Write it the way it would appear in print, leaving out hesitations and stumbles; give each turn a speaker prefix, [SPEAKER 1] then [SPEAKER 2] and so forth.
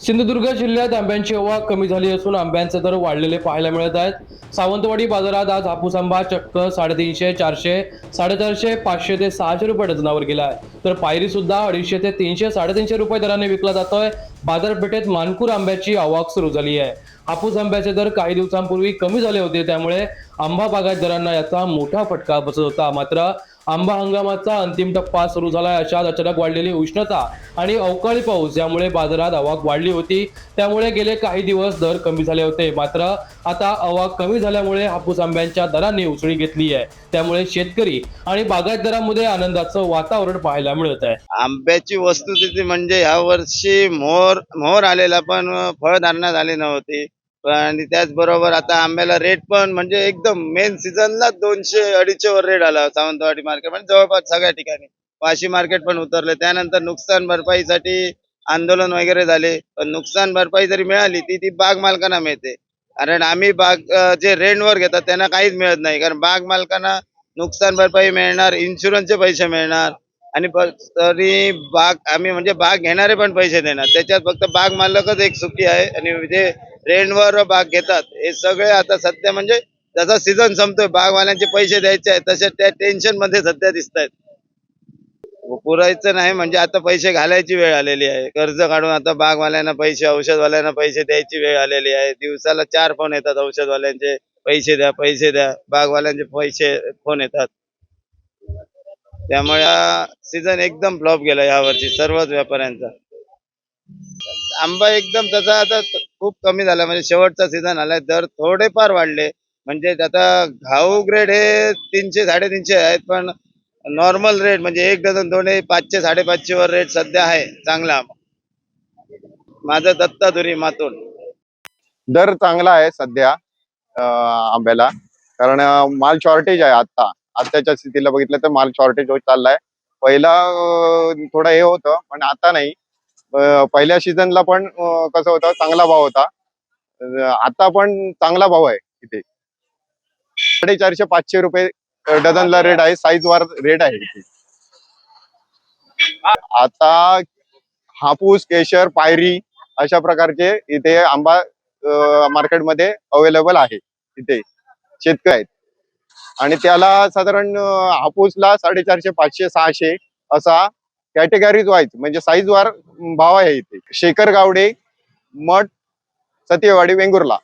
[SPEAKER 1] सिंधुदुर्ग जिल्ह्यात आंब्यांची आवक कमी झाली असून आंब्यांचे दर वाढलेले पाहायला मिळत आहेत। सावंतवाडी बाजारात आज हापूस आंबा चक्क 350, 400, 450, 500 ते 600 रुपये डझनावर गेला आहे, तर पायरी सुद्धा 250 ते 300, 350 रुपये दराने विकला जातोय। बाजारपेठेत मानपूर आंब्याची आवक सुरू झाली आहे। हापूस आंब्याचे दर काही दिवसांपूर्वी कमी झाले होते, त्यामुळे आंबा बागायतदारांना याचा मोठा फटका बसत होता। मात्र आंबा हंगामाचा अंतिम टप्पा सुरू झाला अशात अचानक वाढलेली उष्णता आणि अवकाळी पाऊस यामुळे बाजारात आवक वाढली होती, त्यामुळे गेले काही दिवस दर कमी झाले होते। मात्र आता आवक कमी झाल्यामुळे हापूस आंब्यांच्या दरांनी उसळी घेतली आहे, त्यामुळे शेतकरी आणि बागायतदारांमध्ये आनंदाचं वातावरण पाहायला मिळत आहे।
[SPEAKER 2] आंब्याची वस्तुस्थिती म्हणजे या वर्षी मोहर आलेला पण फळधारणा झाली नव्हती। आणि त्याचबरोबर आता आंब्याला रेट पण म्हणजे एकदम मेन सीझनला 200-250 वर रेट आला सावंतवाडी मार्केट म्हणजे जवळपास सगळ्या ठिकाणी। वाशी मार्केट पण उतरले। त्यानंतर नुकसान भरपाईसाठी आंदोलन वगैरे झाले, पण नुकसान भरपाई जरी मिळाली ती बाग मालकांना मिळते, कारण आम्ही बाग जे रेंटवर घेतात त्यांना काहीच मिळत नाही, कारण बाग मालकांना नुकसान भरपाई मिळणार, इन्शुरन्सचे पैसे मिळणार आणि तरी बाग आम्ही म्हणजे बाग घेणारे पण पैसे देणार। त्याच्यात फक्त बाग मालकच एक सुखी आहे आणि जे रेंटवर बाग घेतात हे सगळे आता सध्या म्हणजे जसा सीझन संपतोय बागवाल्यांचे पैसे द्यायचे आहेत तसे त्या टेन्शन मध्ये सध्या दिसत आहेत। पुरायचं नाही म्हणजे आता पैसे घालायची वेळ आलेली आहे। कर्ज काढून आता बागवाल्यांना पैसे, औषधवाल्यांना पैसे द्यायची वेळ आलेली आहे। दिवसाला 4 फोन येतात औषधवाल्यांचे, पैसे द्या पैसे द्या, बागवाल्यांचे पैसे फोन येतात। त्यामुळे हा सीझन एकदम फ्लॉप गेला यावर्षी सर्वच व्यापाऱ्यांचा। आंबा एकदम तसा आता खूप कमी झाला, म्हणजे शेवटचा सीझन आलाय, दर थोडेफार वाढले। म्हणजे आता घाऊ ग्रेड हे 300, 350 आहेत, पण नॉर्मल रेट म्हणजे 1 डझन 2 500, 550 वर रेट सध्या आहे चांगला। माझं दत्ताधुरी मातोड।
[SPEAKER 3] दर चांगला आहे सध्या आंब्याला, कारण माल शॉर्टेज आहे। आताच्या स्थितीला बघितलं तर माल शॉर्टेज होत चाललाय। पहिला थोडं हे होतं, पण आता नाही। पहिल्या सीझनला पण कसं होतं, चांगला भाव होता। आता पण चांगला भाव आहे इथे। 450, 500 रुपये डझनला रेट आहे, साईज वर रेट आहे इथे। आता हापूस, केशर, पायरी अशा प्रकारचे इथे आंबा मार्केटमध्ये अवेलेबल आहे। इथे शेतकरी आहेत आणि त्याला साधारण हापूसला 450, 500, 600 असा कॅटेगरीज वाईज म्हणजे साईज वर भाव आहे इथे। शेखर गावडे, मठ, सत्यवाडी, वेंगुर्ला।